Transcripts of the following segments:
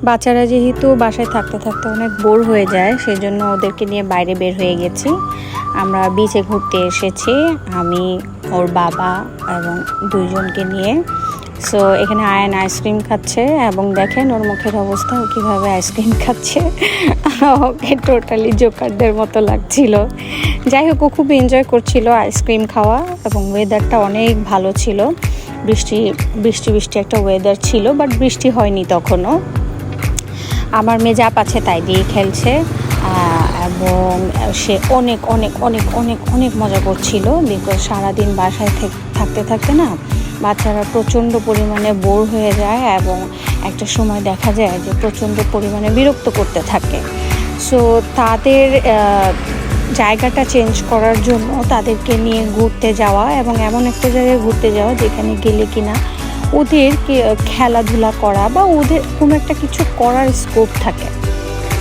বাচ্চারা যেহেতু বাসায় থাকতে থাকতে অনেক বোর হয়ে যায়, সেজন্য ওদেরকে নিয়ে বাইরে বের হয়ে গেছি। আমরা বিচে ঘুরতে এসেছি, আমি, ওর বাবা এবং দুইজনকে নিয়ে। সো এখানে আয়ান আইসক্রিম খাচ্ছে এবং দেখেন ওর মুখের অবস্থা, ও কীভাবে আইসক্রিম খাচ্ছে। ওকে টোটালি জোকারদের মতো লাগছিল। যাই হোক, ও খুব এনজয় করছিল আইসক্রিম খাওয়া এবং ওয়েদারটা অনেক ভালো ছিল। বৃষ্টি বৃষ্টি একটা ওয়েদার ছিল, বাট বৃষ্টি হয়নি তখনও। আমার মেজাপ আছে তাই দিয়ে খেলছে এবং সে অনেক অনেক অনেক অনেক অনেক মজা করছিল। বিকজ সারাদিন বাসায় থাকতে থাকতে না বাচ্চারা প্রচণ্ড পরিমাণে বোর হয়ে যায় এবং একটা সময় দেখা যায় যে প্রচণ্ড পরিমাণে বিরক্ত করতে থাকে। সো তাদের জায়গাটা চেঞ্জ করার জন্য তাদেরকে নিয়ে ঘুরতে যাওয়া এবং এমন একটা জায়গায় ঘুরতে যাওয়া যেখানে গেলে কিনা ওদের খেলাধুলা করা বা ওদের কোনো একটা কিছু করার স্কোপ থাকে।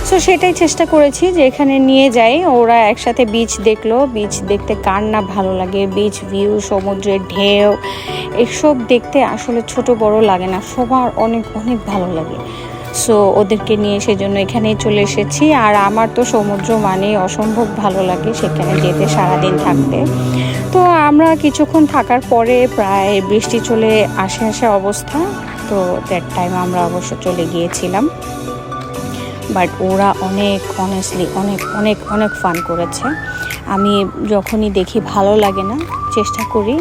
সো সেটাই চেষ্টা করেছি যে এখানে নিয়ে যাই। ওরা একসাথে বিচ দেখলো, বিচ দেখতে কার না ভালো লাগে, বিচ ভিউ, সমুদ্রের ঢেউ, এসব দেখতে আসলে ছোট বড় লাগে না, সবার অনেক অনেক ভালো লাগে। সো ওদেরকে নিয়ে সেজন্য এখানেই চলে এসেছি। আর আমার তো সমুদ্র মানেই অসম্ভব ভালো লাগে, সেখানে যেতে সারাদিন থাকতে। তো আমরা কিছুক্ষণ থাকার পরে প্রায় বৃষ্টি চলে আসে অবস্থা। তো দ্যাট টাইম আমরা অবশ্য চলে গিয়েছিলাম। বাট ওরা অনেক অনেস্টলি অনেক অনেক অনেক ফান করেছে। আমি যখনই দেখি ভালো লাগে না, চেষ্টা করি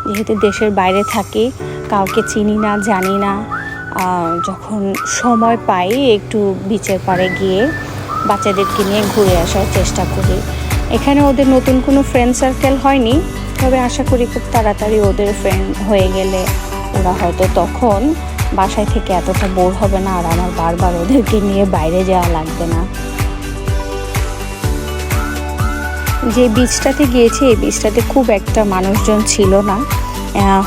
যেহেতু দেশের বাইরে থাকি, কাউকে চিনি না জানি না, যখন সময় পাই একটু বিচের পাড়ে গিয়ে বাচ্চাদেরকে নিয়ে ঘুরে আসার চেষ্টা করি। এখানে ওদের নতুন কোনো ফ্রেন্ড সার্কেল হয়নি, তবে আশা করি খুব তাড়াতাড়ি ওদের ফ্রেন্ড হয়ে গেলে ওরা হয়তো তখন বাসায় থেকে এতটা বোর হবে না আর আমার বারবার ওদেরকে নিয়ে বাইরে যাওয়া লাগবে না। যে বিচটাতে গিয়েছি এই বিচটাতে খুব একটা মানুষজন ছিল না,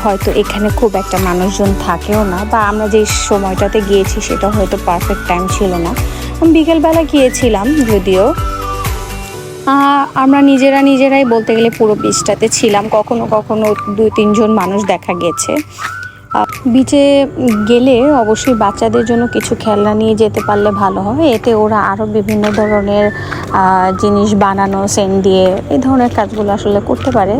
হয়তো এখানে খুব একটা মানুষজন থাকেও না, বা আমরা যে সময়টাতে গিয়েছি সেটা হয়তো পারফেক্ট টাইম ছিল না। বিকেলবেলা গিয়েছিলাম, যদিও আমরা নিজেরাই বলতে গেলে পুরো বিচটাতে ছিলাম। কখনো কখনো 2-3 জন মানুষ দেখা গেছে। বিচে গেলে অবশ্যই বাচ্চাদের জন্য কিছু খেলনা নিয়ে যেতে পারলে ভালো হয়, এতে ওরা আরও বিভিন্ন ধরনের জিনিস বানানো, সেন্ট দিয়ে এই ধরনের কাজগুলো আসলে করতে পারে।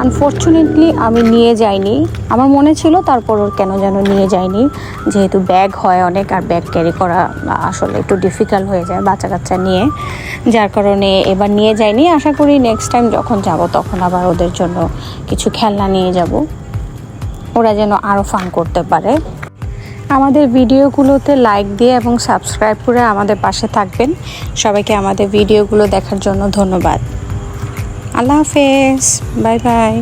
আনফর্চুনেটলি আমি নিয়ে যাইনি, আমার মনে ছিল, তারপর ওর কেন যেন নিয়ে যাইনি, যেহেতু ব্যাগ হয় অনেক আর ব্যাগ ক্যারি করা আসলে একটু ডিফিকাল্ট হয়ে যায় বাচ্চা কাচ্চা নিয়ে, যার কারণে এবার নিয়ে যাইনি। আশা করি নেক্সট টাইম যখন যাব তখন আবার ওদের জন্য কিছু খেলনা নিয়ে যাব, ওরা যেন আরও ফান করতে পারে। আমাদের ভিডিওগুলোতে লাইক দিয়ে এবং সাবস্ক্রাইব করে আমাদের পাশে থাকবেন। সবাইকে আমাদের ভিডিওগুলো দেখার জন্য ধন্যবাদ। আল্লাহ হাফেজ, বাই বাই।